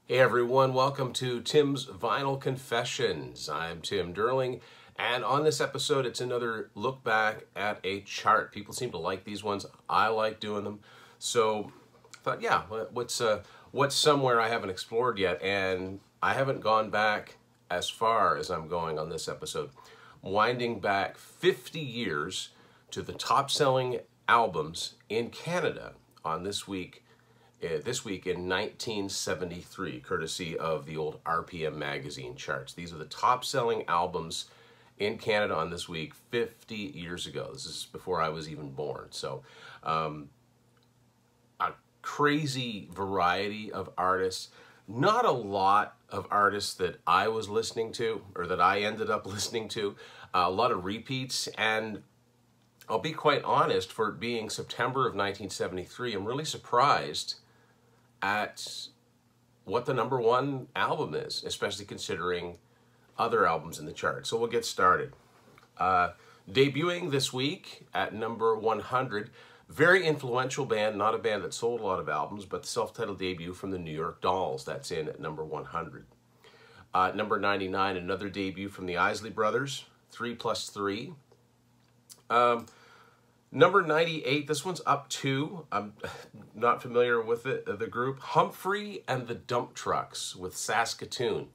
Hey everyone, welcome to Tim's Vinyl Confessions. I'm Tim Derling, and on this episode it's another look back at a chart. People seem to like these ones. I like doing them. So I thought, yeah, what's somewhere I haven't explored yet? And I haven't gone back as far as I'm going on this episode. I'm winding back 50 years to the top-selling albums in Canada on this week in 1973, courtesy of the old RPM magazine charts. These are the top-selling albums in Canada on this week 50 years ago. This is before I was even born. So a crazy variety of artists. Not a lot of artists that I was listening to or that I ended up listening to. A lot of repeats, and I'll be quite honest, for it being September of 1973, I'm really surprised at what the #1 album is, especially considering other albums in the chart. So we'll get started. Debuting this week at number 100, very influential band, not a band that sold a lot of albums, but the self-titled debut from the New York Dolls. That's in at number 100. Number 99, another debut from the Isley Brothers, 3+3. Number 98, this one's up 2. I'm not familiar with the group. Humphrey and the Dump Trucks with Saskatoon.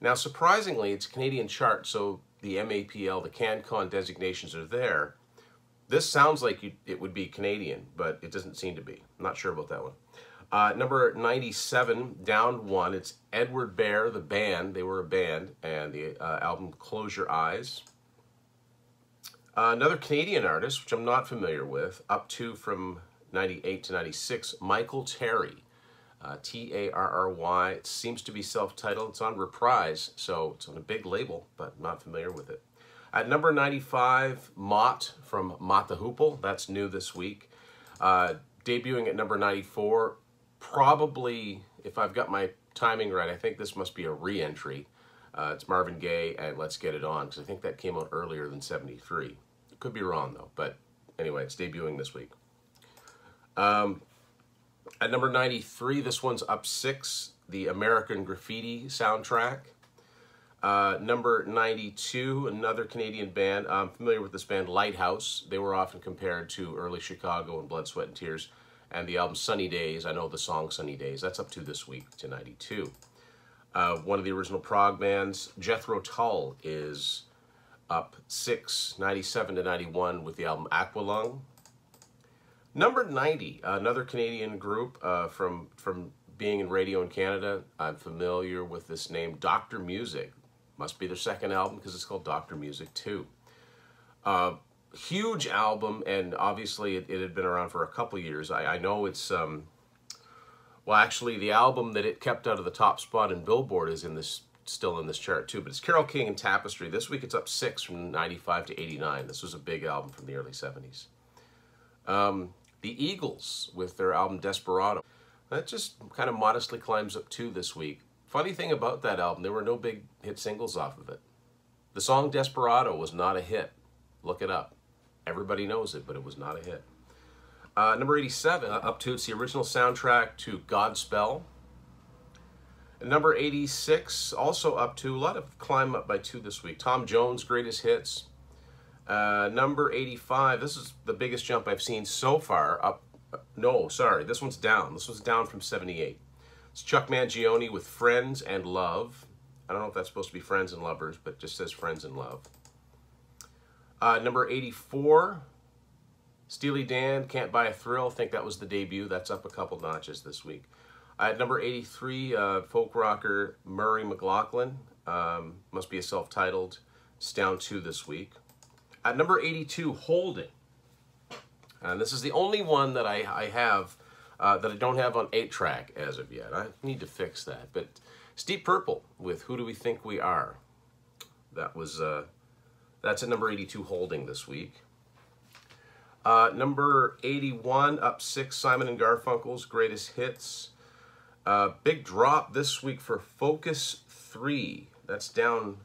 Now, surprisingly, it's a Canadian chart, so the MAPL, the CanCon designations are there. This sounds like it would be Canadian, but it doesn't seem to be. I'm not sure about that one. Number 97, down 1, it's Edward Bear, the band. They were a band, and the album Close Your Eyes. Another Canadian artist, which I'm not familiar with, up 2 from 98 to 96, Michael Terry, T-A-R-R-Y. It seems to be self-titled. It's on Reprise, so it's on a big label, but I'm not familiar with it. At number 95, Mott from Mott the Hoople. That's new this week. Debuting at number 94, probably, if I've got my timing right, I think this must be a re-entry. It's Marvin Gaye and Let's Get It On, because I think that came out earlier than 73. Could be wrong, though, but anyway, it's debuting this week. At number 93, this one's up 6, the American Graffiti soundtrack. Number 92, another Canadian band. I'm familiar with this band, Lighthouse. They were often compared to early Chicago and Blood, Sweat, and Tears. And the album Sunny Days, I know the song Sunny Days, that's up 2 this week to 92. One of the original prog bands, Jethro Tull, is up 6, 97 to 91 with the album Aqualung. Number 90, another Canadian group from being in radio in Canada. I'm familiar with this name, Dr. Music. Must be their second album because it's called Dr. Music 2. Huge album, and obviously it had been around for a couple years. I know it's... well, actually, the album that it kept out of the top spot in Billboard is still in this chart too, but it's Carole King and Tapestry. This week it's up 6 from 95 to 89. This was a big album from the early 70s. The Eagles with their album Desperado. That just kind of modestly climbs up 2 this week. Funny thing about that album, there were no big hit singles off of it. The song Desperado was not a hit. Look it up. Everybody knows it, but it was not a hit. Number 87, up 2, it's the original soundtrack to Godspell. And number 86, also up 2, a lot of climb up by 2 this week. Tom Jones, Greatest Hits. Number 85, this is the biggest jump I've seen so far. No, sorry, this one's down. This was down from 78. It's Chuck Mangione with Friends and Love. I don't know if that's supposed to be Friends and Lovers, but it just says Friends and Love. Number 84, Steely Dan, Can't Buy a Thrill. I think that was the debut. That's up a couple notches this week. At number 83, folk rocker Murray McLaughlin. Must be a self-titled. It's down 2 this week. At number 82, Holding. And this is the only one that I have that I don't have on 8-track as of yet. I need to fix that. But Deep Purple with Who Do We Think We Are? That's at number 82, Holding this week. Number 81, up 6, Simon & Garfunkel's Greatest Hits. Big drop this week for Focus 3. That's down,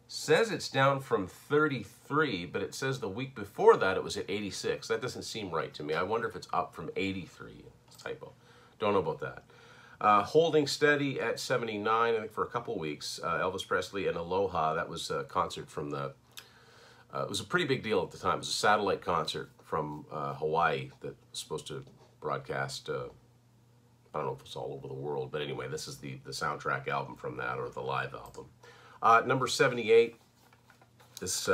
says it's down from 33, but it says the week before that it was at 86. That doesn't seem right to me. I wonder if it's up from 83. It's a typo. Don't know about that. Holding Steady at 79, I think for a couple weeks. Elvis Presley and Aloha, that was a concert from the, it was a pretty big deal at the time. It was a satellite concert from Hawaii that was supposed to broadcast, I don't know if it's all over the world, but anyway, this is the soundtrack album from that, or the live album. Number 78, this,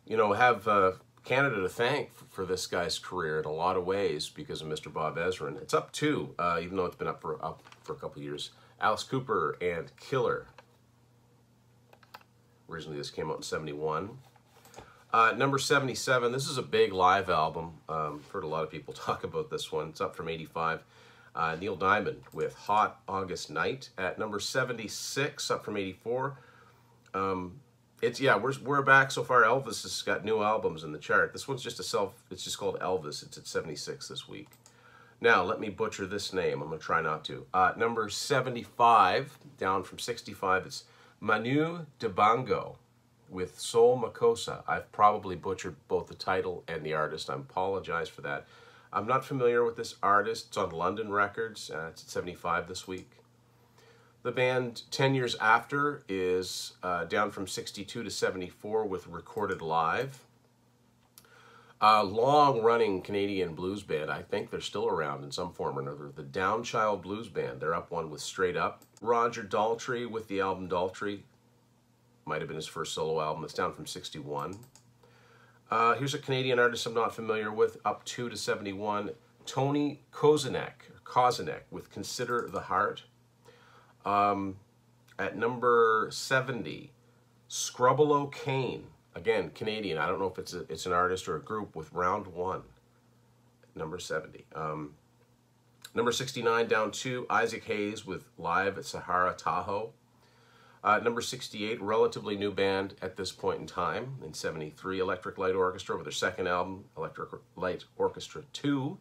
you know, have Canada to thank for this guy's career in a lot of ways because of Mr. Bob Ezrin. It's up 2, even though it's been up for a couple of years. Alice Cooper and Killer. Originally, this came out in 71. Number 77, this is a big live album. Heard a lot of people talk about this one. It's up from 85. Neil Diamond with Hot August Night. At number 76, up from 84. It's, yeah, we're back so far. Elvis has got new albums in the chart. This one's just it's just called Elvis. It's at 76 this week. Now, let me butcher this name. I'm going to try not to. Number 75, down from 65, it's Manu Dibango with Soul Makossa. I've probably butchered both the title and the artist. I apologize for that. I'm not familiar with this artist. It's on London Records. It's at 75 this week. The band 10 years after is down from 62 to 74 with Recorded Live. Long-running Canadian blues band. I think they're still around in some form or another. The Downchild Blues Band. They're up 1 with Straight Up. Roger Daltrey with the album Daltrey. Might have been his first solo album. It's down from 61. Here's a Canadian artist I'm not familiar with. Up 2 to 71. Tony Kozanek with Consider the Heart. At number 70, Scrubolo Kane, again Canadian. I don't know if it's an artist or a group, with Round 1. Number 70. Number 69, down 2, Isaac Hayes with Live at Sahara Tahoe. Number 68, relatively new band at this point in time, in 73, Electric Light Orchestra with their second album, Electric Light Orchestra 2,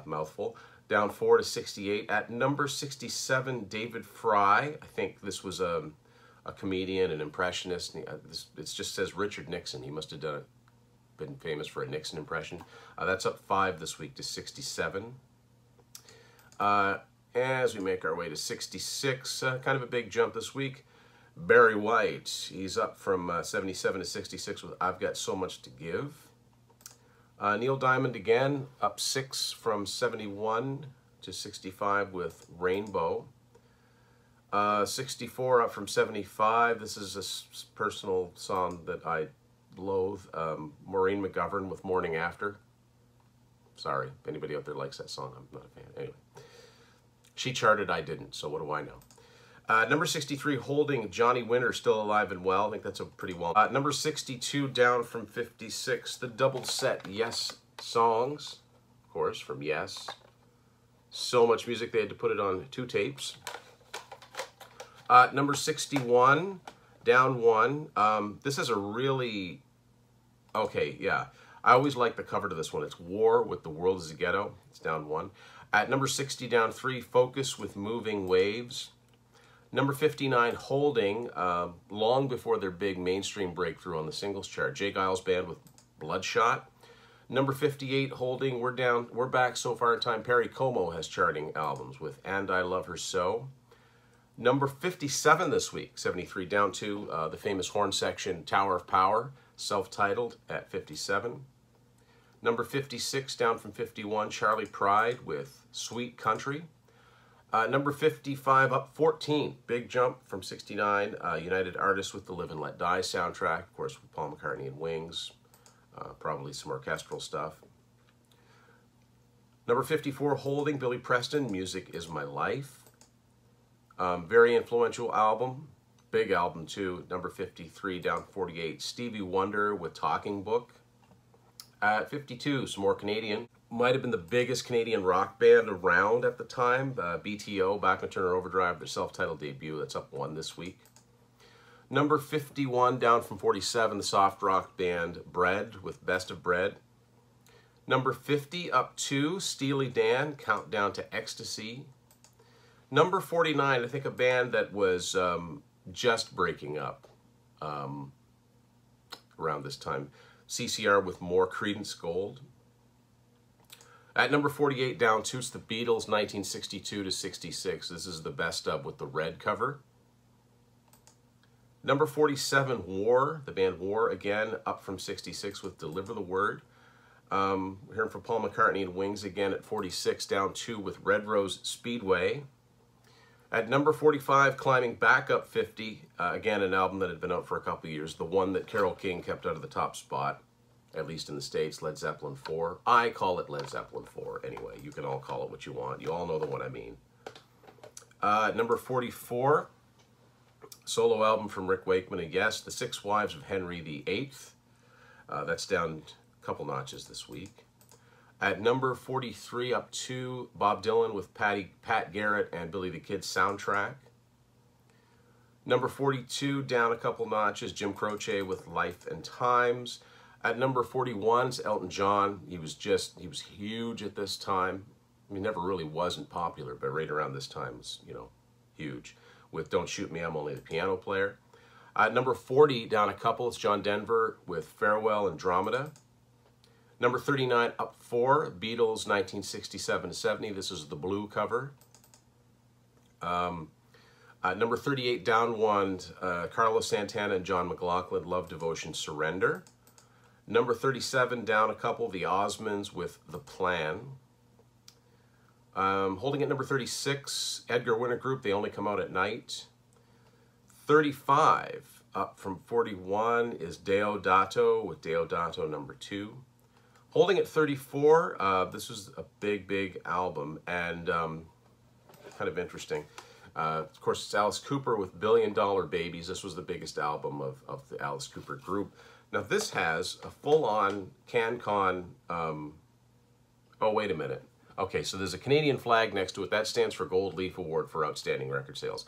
mouthful. Down 4 to 68. At number 67, David Fry. I think this was a comedian, an impressionist. It just says Richard Nixon. He must have been famous for a Nixon impression. That's up 5 this week to 67. As we make our way to 66, kind of a big jump this week. Barry White. He's up from 77 to 66 with I've Got So Much to Give. Neil Diamond again, up 6 from 71 to 65 with Rainbow. 64 up from 75. This is a personal song that I loathe. Maureen McGovern with Morning After. Sorry, if anybody out there likes that song, I'm not a fan. Anyway, she charted, I didn't, so what do I know? Number 63, Holding, Johnny Winter, still alive and well. I think that's a pretty well. Number 62, down from 56, the double set Yes songs, of course, from Yes. So much music they had to put it on 2 tapes. Number 61, down 1. This is a really, okay, yeah. I always like the cover to this one. It's War with The World is a Ghetto. It's down 1. At number 60, down 3, Focus with Moving Waves. Number 59, Holding, long before their big mainstream breakthrough on the singles chart. Jay Giles Band with Bloodshot. Number 58, Holding, we're back so far in time. Perry Como has charting albums with And I Love Her So. Number 57 this week, 73, down 2, the famous horn section, Tower of Power, self-titled at 57. Number 56, down from 51, Charlie Pride with Sweet Country. Number 55, up 14, big jump from 69, United Artists with the Live and Let Die soundtrack, of course, with Paul McCartney and Wings, probably some orchestral stuff. Number 54, Holding, Billy Preston, Music Is My Life. Very influential album, big album too. Number 53, down 48, Stevie Wonder with Talking Book. At 52, some more Canadian. Might have been the biggest Canadian rock band around at the time. BTO, Bachman Turner Overdrive, their self-titled debut. That's up 1 this week. Number 51, down from 47, the soft rock band Bread with Best of Bread. Number 50, up 2, Steely Dan, Countdown to Ecstasy. Number 49, I think a band that was just breaking up around this time. CCR with More Creedence Gold. At number 48, down 2, it's the Beatles, 1962 to 66. This is the best of with the red cover. Number 47, War, the band War, again, up from 66 with Deliver the Word. We're hearing from Paul McCartney and Wings again at 46, down 2 with Red Rose Speedway. At number 45, climbing back up 50, again, an album that had been out for a couple of years, the one that Carole King kept out of the top spot, at least in the States, Led Zeppelin 4. I call it Led Zeppelin 4 anyway. You can all call it what you want. You all know the one I mean. Number 44, solo album from Rick Wakeman, and yes, The Six Wives of Henry VIII. That's down a couple notches this week. At number 43, up 2, Bob Dylan with Pat Garrett and Billy the Kid Soundtrack. Number 42, down a couple notches, Jim Croce with Life and Times. At number 41 is Elton John. He was huge at this time. I mean, never really wasn't popular, but right around this time was, huge. With Don't Shoot Me, I'm Only the Piano Player. At number 40, down a couple, it's John Denver with Farewell Andromeda. Number 39, up 4, Beatles, 1967-70. This is the blue cover. Number 38, down 1, Carlos Santana and John McLaughlin, Love, Devotion, Surrender. Number 37, down a couple, the Osmonds with The Plan. Holding at number 36, Edgar Winter Group, They Only Come Out at Night. 35, up from 41, is Deodato with Deodato number 2. Holding at 34, this was a big album, and kind of interesting. Of course, it's Alice Cooper with Billion Dollar Babies. This was the biggest album of the Alice Cooper group. Now this has a full-on CanCon, oh wait a minute. Okay, so there's a Canadian flag next to it. That stands for Gold Leaf Award for Outstanding Record Sales.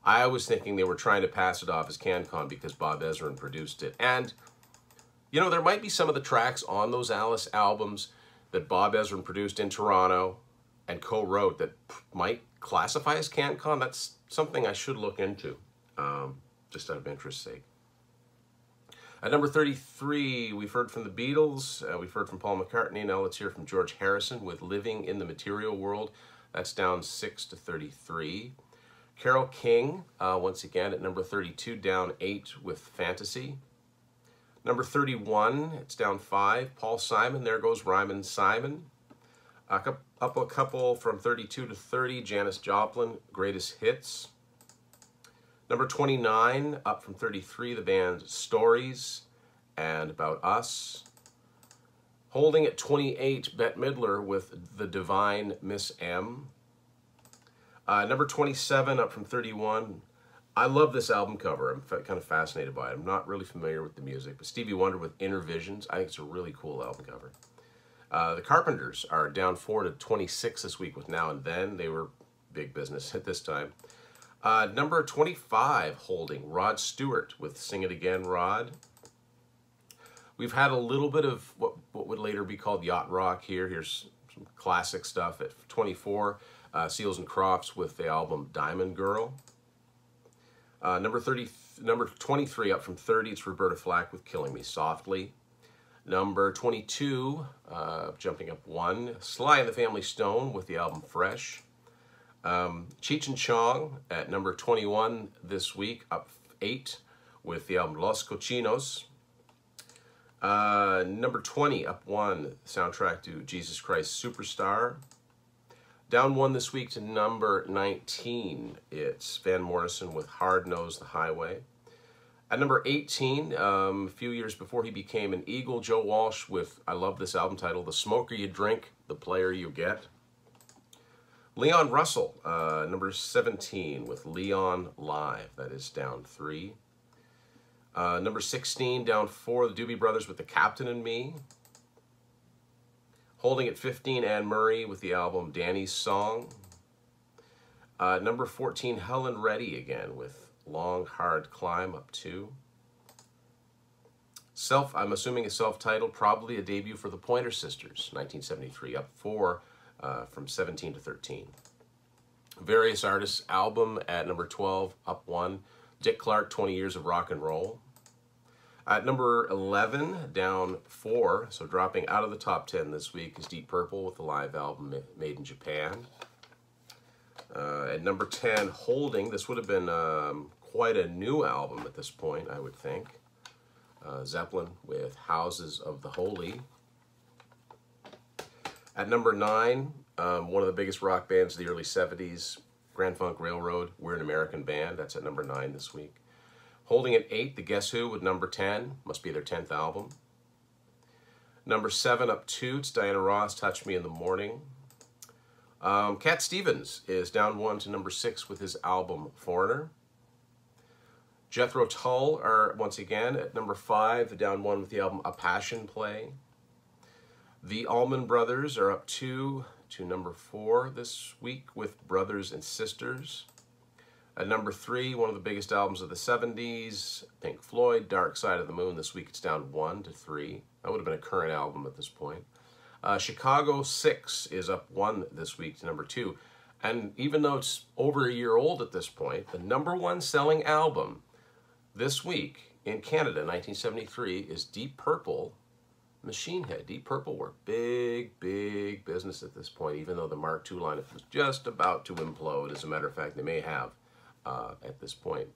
I was thinking they were trying to pass it off as CanCon because Bob Ezrin produced it. And, there might be some of the tracks on those Alice albums that Bob Ezrin produced in Toronto and co-wrote that might classify as CanCon. That's something I should look into, just out of interest's sake. At number 33, we've heard from the Beatles, we've heard from Paul McCartney, now let's hear from George Harrison with Living in the Material World. That's down 6 to 33. Carole King, once again, at number 32, down 8 with Fantasy. Number 31, it's down 5. Paul Simon, There Goes Ryman Simon. Up a couple from 32 to 30, Janis Joplin, Greatest Hits. Number 29, up from 33, the band Stories and About Us. Holding at 28, Bette Midler with The Divine Miss M. Number 27, up from 31. I love this album cover. I'm kind of fascinated by it. I'm not really familiar with the music, but Stevie Wonder with Inner Visions. I think it's a really cool album cover. The Carpenters are down 4 to 26 this week with Now and Then. They were big business at this time. Number 25, holding, Rod Stewart with Sing It Again, Rod. We've had a little bit of what would later be called yacht rock here. Here's some classic stuff. At 24, Seals and Crofts with the album Diamond Girl. Number 23, up from 30, it's Roberta Flack with Killing Me Softly. Number 22, jumping up 1, Sly and the Family Stone with the album Fresh. Cheech and Chong at number 21 this week, up 8 with the album Los Cochinos. Number 20, up 1, soundtrack to Jesus Christ Superstar. Down 1 this week to number 19, it's Van Morrison with Hard Knows the Highway. At number 18, a few years before he became an Eagle, Joe Walsh with, I love this album title, The Smoker You Drink, The Player You Get. Leon Russell, number 17 with Leon Live, that is down 3. Number 16, down 4, the Doobie Brothers with The Captain and Me. Holding at 15, Anne Murray with the album Danny's Song. Number 14, Helen Reddy again with Long Hard Climb, up 2. I'm assuming a self-titled, probably a debut for the Pointer Sisters, 1973, up 4 from 17 to 13. Various Artists album at number 12, up 1. Dick Clark, 20 Years of Rock and Roll. At number 11, down 4, so dropping out of the top 10 this week, is Deep Purple with the live album made in Japan. At number 10, holding, this would have been quite a new album at this point, I would think. Zeppelin with Houses of the Holy. At number 9, one of the biggest rock bands of the early 70s, Grand Funk Railroad, We're an American Band. That's at number 9 this week. Holding at 8, the Guess Who with number 10. Must be their 10th album. Number 7, up 2, it's Diana Ross, Touch Me in the Morning. Cat Stevens is down 1 to number 6 with his album Foreigner. Jethro Tull are once again at number 5, down 1 with the album A Passion Play. The Allman Brothers are up 2 to number 4 this week with Brothers and Sisters. At number 3, one of the biggest albums of the 70s, Pink Floyd, Dark Side of the Moon. This week it's down 1 to 3. That would have been a current album at this point. Chicago 6 is up 1 this week to number 2. And even though it's over a year old at this point, the number 1 selling album this week in Canada, 1973, is Deep Purple, Machine Head. Deep Purple were big, big business at this point, even though the Mark II lineup was just about to implode. As a matter of fact, they may have at this point.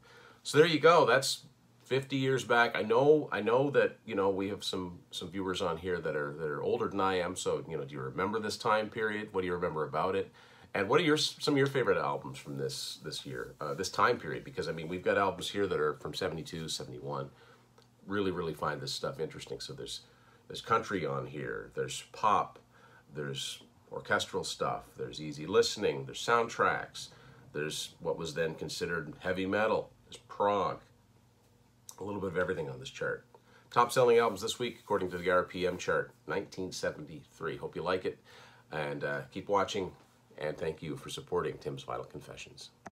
So there you go. That's 50 years back. I know that, you know, we have some viewers on here that are older than I am. So, you know, do you remember this time period? What do you remember about it? And what are some of your favorite albums from this year, this time period? Because I mean, we've got albums here that are from 72, 71. Really find this stuff interesting. So there's country on here. There's pop. There's orchestral stuff. There's easy listening. There's soundtracks. There's what was then considered heavy metal. There's prog. A little bit of everything on this chart. Top selling albums this week, according to the RPM chart, 1973. Hope you like it, and keep watching, and thank you for supporting Tim's Vital Confessions.